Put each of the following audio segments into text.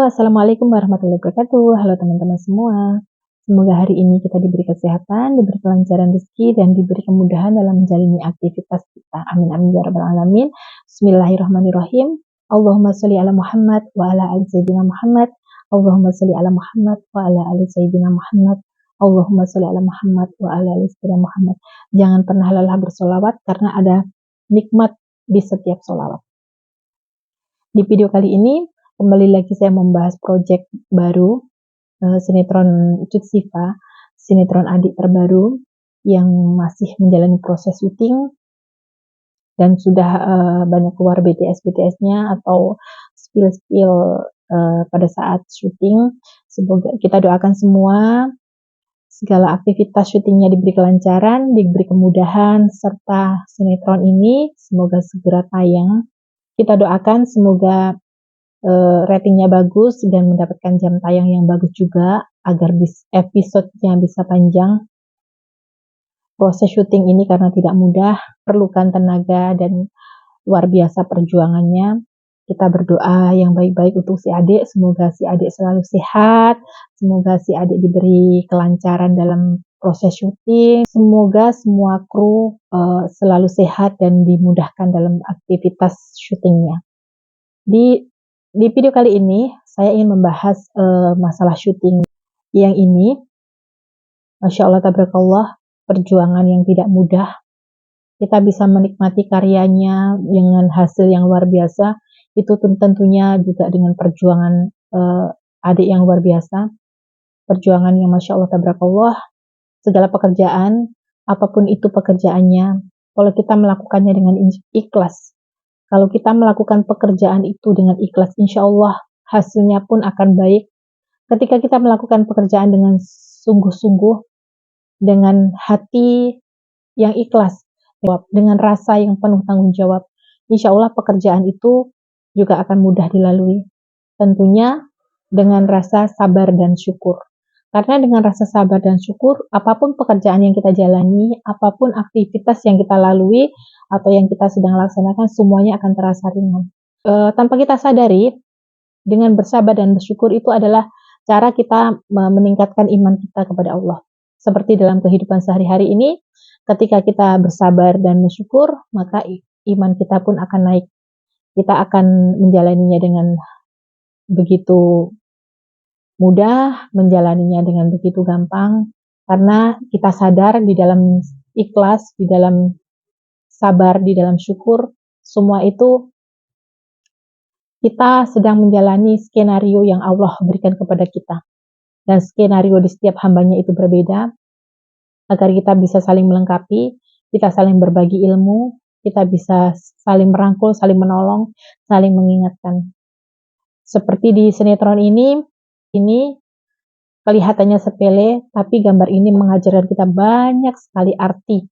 Assalamualaikum warahmatullahi wabarakatuh. Halo teman-teman semua. Semoga hari ini kita diberi kesehatan, diberi kelancaran rezeki, dan diberi kemudahan dalam menjalani aktivitas kita. Amin amin ya rabbal alamin. Bismillahirrahmanirrahim. Allahumma sholli ala Muhammad wa ala ali sayyidina Muhammad. Allahumma sholli ala Muhammad wa ala ali sayyidina Muhammad. Allahumma sholli ala Muhammad wa ala ali sayyidina Muhammad. Jangan pernah lelah bersolawat karena ada nikmat di setiap solawat. Di video kali ini kembali lagi saya membahas proyek baru, sinetron Cut Siva, sinetron adik terbaru yang masih menjalani proses syuting dan sudah banyak keluar BTS-nya atau spill-spill pada saat syuting. Semoga kita doakan semua segala aktivitas syutingnya diberi kelancaran, diberi kemudahan, serta sinetron ini semoga segera tayang. Kita doakan semoga ratingnya bagus dan mendapatkan jam tayang yang bagus juga agar episodenya bisa panjang. Proses syuting ini karena tidak mudah, perlukan tenaga dan luar biasa perjuangannya. Kita berdoa yang baik-baik untuk si adik, semoga si adik selalu sehat, semoga si adik diberi kelancaran dalam proses syuting, semoga semua kru selalu sehat dan dimudahkan dalam aktivitas syutingnya. Di video kali ini, saya ingin membahas masalah syuting yang ini. Masya Allah, tabarakallah, perjuangan yang tidak mudah. Kita bisa menikmati karyanya dengan hasil yang luar biasa. Itu tentunya juga dengan perjuangan adik yang luar biasa. Perjuangan yang Masya Allah, tabarakallah. Segala pekerjaan, apapun itu pekerjaannya, kalau kita melakukannya dengan ikhlas, kalau kita melakukan pekerjaan itu dengan ikhlas, insya Allah hasilnya pun akan baik. Ketika kita melakukan pekerjaan dengan sungguh-sungguh, dengan hati yang ikhlas, dengan rasa yang penuh tanggung jawab, insya Allah pekerjaan itu juga akan mudah dilalui. Tentunya dengan rasa sabar dan syukur. Karena dengan rasa sabar dan syukur, apapun pekerjaan yang kita jalani, apapun aktivitas yang kita lalui, atau yang kita sedang laksanakan, semuanya akan terasa ringan. Tanpa kita sadari, dengan bersabar dan bersyukur itu adalah cara kita meningkatkan iman kita kepada Allah. Seperti dalam kehidupan sehari-hari ini, ketika kita bersabar dan bersyukur, maka iman kita pun akan naik. Kita akan menjalaninya dengan begitu mudah, menjalaninya dengan begitu gampang, karena kita sadar di dalam ikhlas, di dalam sabar, di dalam syukur, semua itu kita sedang menjalani skenario yang Allah berikan kepada kita. Dan skenario di setiap hambanya itu berbeda, agar kita bisa saling melengkapi, kita saling berbagi ilmu, kita bisa saling merangkul, saling menolong, saling mengingatkan. Seperti di sinetron ini kelihatannya sepele, tapi gambar ini mengajarkan kita banyak sekali arti.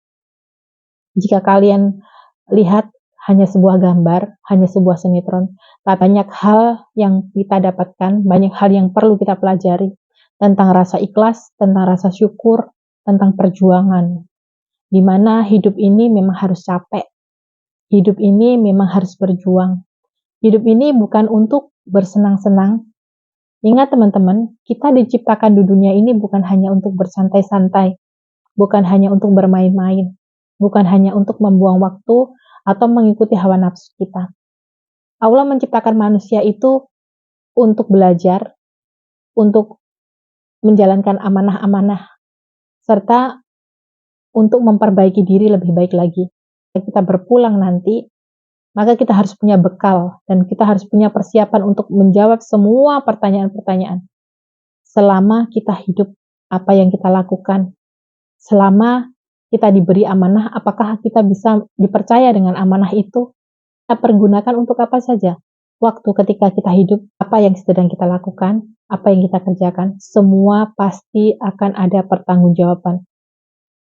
Jika kalian lihat hanya sebuah gambar, hanya sebuah sinetron, banyak hal yang kita dapatkan, banyak hal yang perlu kita pelajari tentang rasa ikhlas, tentang rasa syukur, tentang perjuangan. Di mana hidup ini memang harus capek. Hidup ini memang harus berjuang. Hidup ini bukan untuk bersenang-senang. Ingat teman-teman, kita diciptakan di dunia ini bukan hanya untuk bersantai-santai, bukan hanya untuk bermain-main, bukan hanya untuk membuang waktu atau mengikuti hawa nafsu kita. Allah menciptakan manusia itu untuk belajar, untuk menjalankan amanah-amanah, serta untuk memperbaiki diri lebih baik lagi. Jika kita berpulang nanti, maka kita harus punya bekal dan kita harus punya persiapan untuk menjawab semua pertanyaan-pertanyaan. Selama kita hidup, apa yang kita lakukan? Selama kita diberi amanah, apakah kita bisa dipercaya dengan amanah itu? Kita pergunakan untuk apa saja? Waktu ketika kita hidup, apa yang sedang kita lakukan? Apa yang kita kerjakan? Semua pasti akan ada pertanggungjawaban.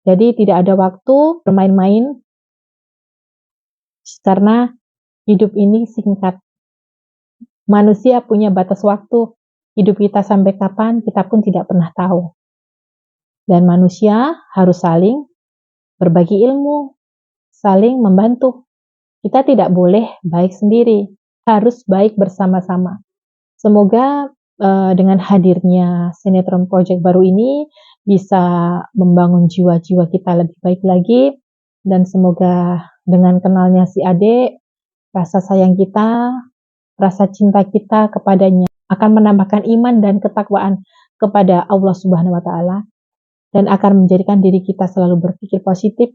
Jadi tidak ada waktu bermain-main, karena hidup ini singkat. Manusia punya batas waktu. Hidup kita sampai kapan, kita pun tidak pernah tahu. Dan manusia harus saling berbagi ilmu, saling membantu. Kita tidak boleh baik sendiri, harus baik bersama-sama. Semoga dengan hadirnya sinetron project baru ini bisa membangun jiwa-jiwa kita lebih baik lagi, dan semoga dengan kenalnya si Ade, rasa sayang kita, rasa cinta kita kepadanya akan menambahkan iman dan ketakwaan kepada Allah Subhanahu wa Ta'ala, dan akan menjadikan diri kita selalu berpikir positif.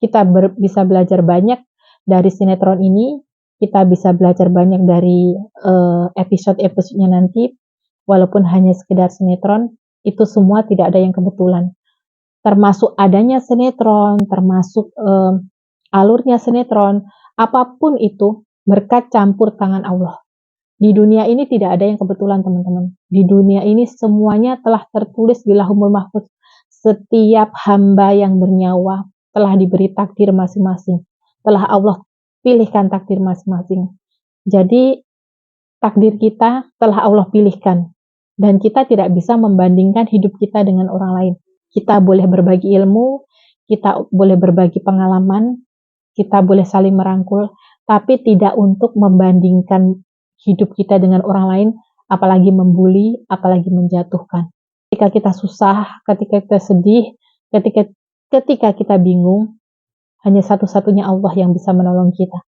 Kita bisa belajar banyak dari sinetron ini, kita bisa belajar banyak dari episode-episodenya nanti, walaupun hanya sekedar sinetron, itu semua tidak ada yang kebetulan. Termasuk adanya sinetron, termasuk alurnya sinetron, apapun itu berkat campur tangan Allah. Di dunia ini tidak ada yang kebetulan, teman-teman. Di dunia ini semuanya telah tertulis di Lauhul Mahfuz. Setiap hamba yang bernyawa telah diberi takdir masing-masing. Telah Allah pilihkan takdir masing-masing. Jadi takdir kita telah Allah pilihkan. Dan kita tidak bisa membandingkan hidup kita dengan orang lain. Kita boleh berbagi ilmu, kita boleh berbagi pengalaman, kita boleh saling merangkul, tapi tidak untuk membandingkan hidup kita dengan orang lain, apalagi membuli, apalagi menjatuhkan. Ketika kita susah, ketika kita sedih, ketika kita bingung, hanya satu-satunya Allah yang bisa menolong kita.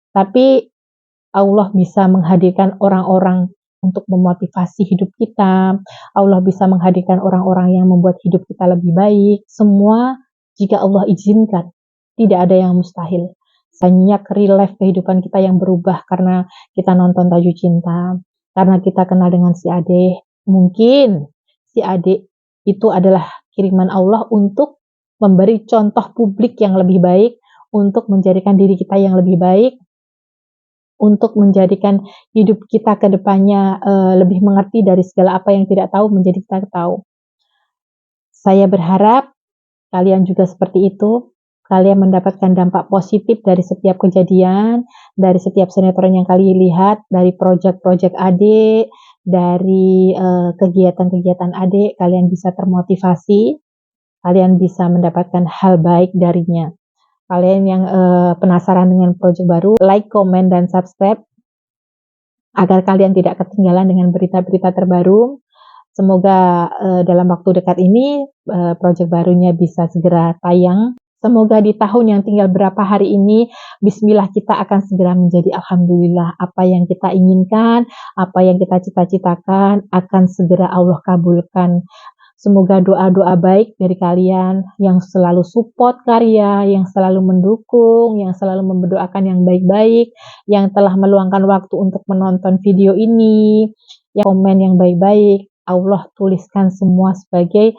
Tapi Allah bisa menghadirkan orang-orang untuk memotivasi hidup kita. Allah bisa menghadirkan orang-orang yang membuat hidup kita lebih baik. Semua jika Allah izinkan. Tidak ada yang mustahil. Banyak real life kehidupan kita yang berubah karena kita nonton Tajuk Cinta, karena kita kenal dengan si Ade. Mungkin si Ade itu adalah kiriman Allah untuk memberi contoh publik yang lebih baik, untuk menjadikan diri kita yang lebih baik, untuk menjadikan hidup kita ke depannya lebih mengerti dari segala apa yang tidak tahu menjadi kita tahu. Saya berharap kalian juga seperti itu. Kalian mendapatkan dampak positif dari setiap kejadian, dari setiap sinetron yang kalian lihat, dari project-project Ade, dari kegiatan-kegiatan Ade, kalian bisa termotivasi, kalian bisa mendapatkan hal baik darinya. Kalian yang penasaran dengan project baru, like, komen, dan subscribe agar kalian tidak ketinggalan dengan berita-berita terbaru. Semoga dalam waktu dekat ini project barunya bisa segera tayang. Semoga di tahun yang tinggal berapa hari ini, bismillah, kita akan segera menjadi alhamdulillah. Apa yang kita inginkan, apa yang kita cita-citakan akan segera Allah kabulkan. Semoga doa-doa baik dari kalian yang selalu support karya, yang selalu mendukung, yang selalu mendoakan yang baik-baik, yang telah meluangkan waktu untuk menonton video ini, yang komen yang baik-baik, Allah tuliskan semua sebagai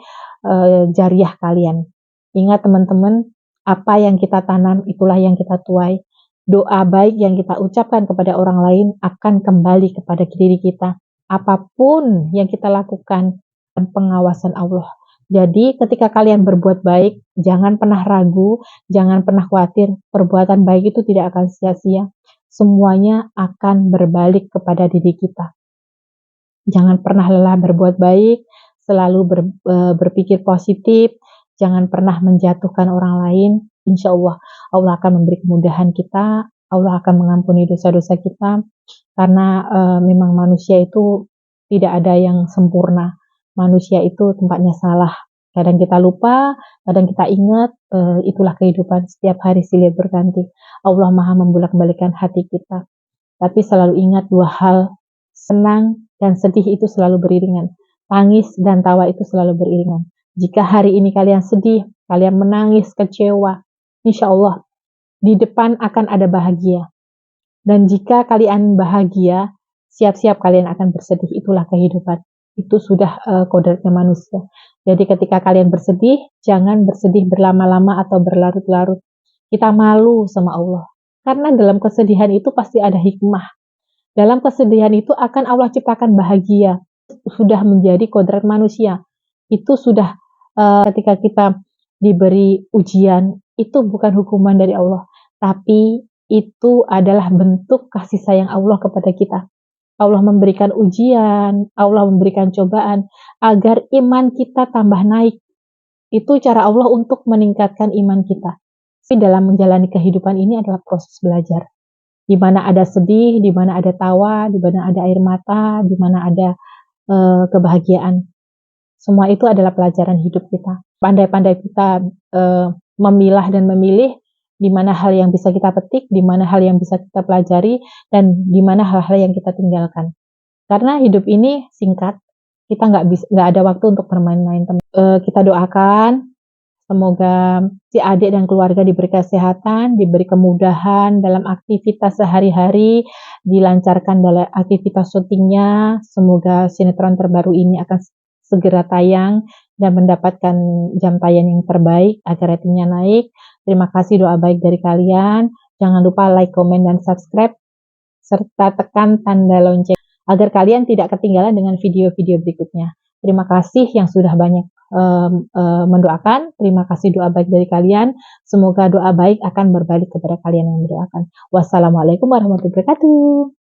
jariah kalian. Ingat teman-teman, apa yang kita tanam itulah yang kita tuai. Doa baik yang kita ucapkan kepada orang lain akan kembali kepada diri kita. Apapun yang kita lakukan, pengawasan Allah. Jadi ketika kalian berbuat baik, jangan pernah ragu, jangan pernah khawatir, perbuatan baik itu tidak akan sia-sia. Semuanya akan berbalik kepada diri kita. Jangan pernah lelah berbuat baik, selalu berpikir positif, jangan pernah menjatuhkan orang lain. Insya Allah, Allah akan memberi kemudahan kita, Allah akan mengampuni dosa-dosa kita, karena memang manusia itu tidak ada yang sempurna. Manusia itu tempatnya salah. Kadang kita lupa, kadang kita ingat, itulah kehidupan, setiap hari silih berganti. Allah Maha membolak-balikan hati kita. Tapi selalu ingat dua hal, senang dan sedih itu selalu beriringan. Tangis dan tawa itu selalu beriringan. Jika hari ini kalian sedih, kalian menangis, kecewa, insya Allah di depan akan ada bahagia. Dan jika kalian bahagia, siap-siap kalian akan bersedih. Itulah kehidupan. Itu sudah kodratnya manusia. Jadi ketika kalian bersedih, jangan bersedih berlama-lama atau berlarut-larut. Kita malu sama Allah. Karena dalam kesedihan itu pasti ada hikmah. Dalam kesedihan itu akan Allah ciptakan bahagia. Sudah menjadi kodrat manusia. Itu sudah ketika kita diberi ujian, itu bukan hukuman dari Allah. Tapi itu adalah bentuk kasih sayang Allah kepada kita. Allah memberikan ujian, Allah memberikan cobaan, agar iman kita tambah naik. Itu cara Allah untuk meningkatkan iman kita. Tapi dalam menjalani kehidupan ini adalah proses belajar. Di mana ada sedih, di mana ada tawa, di mana ada air mata, di mana ada kebahagiaan. Semua itu adalah pelajaran hidup kita. Pandai-pandai kita memilah dan memilih di mana hal yang bisa kita petik, di mana hal yang bisa kita pelajari, dan di mana hal-hal yang kita tinggalkan. Karena hidup ini singkat, kita nggak ada waktu untuk bermain-main. Kita doakan semoga si adik dan keluarga diberi kesehatan, diberi kemudahan dalam aktivitas sehari-hari, dilancarkan dalam aktivitas syutingnya. Semoga sinetron terbaru ini akan segera tayang dan mendapatkan jam tayang yang terbaik agar ratingnya naik. Terima kasih doa baik dari kalian. Jangan lupa like, komen, dan subscribe, serta tekan tanda lonceng agar kalian tidak ketinggalan dengan video-video berikutnya. Terima kasih yang sudah banyak mendoakan. Terima kasih doa baik dari kalian. Semoga doa baik akan berbalik kepada kalian yang mendoakan. Wassalamualaikum warahmatullahi wabarakatuh.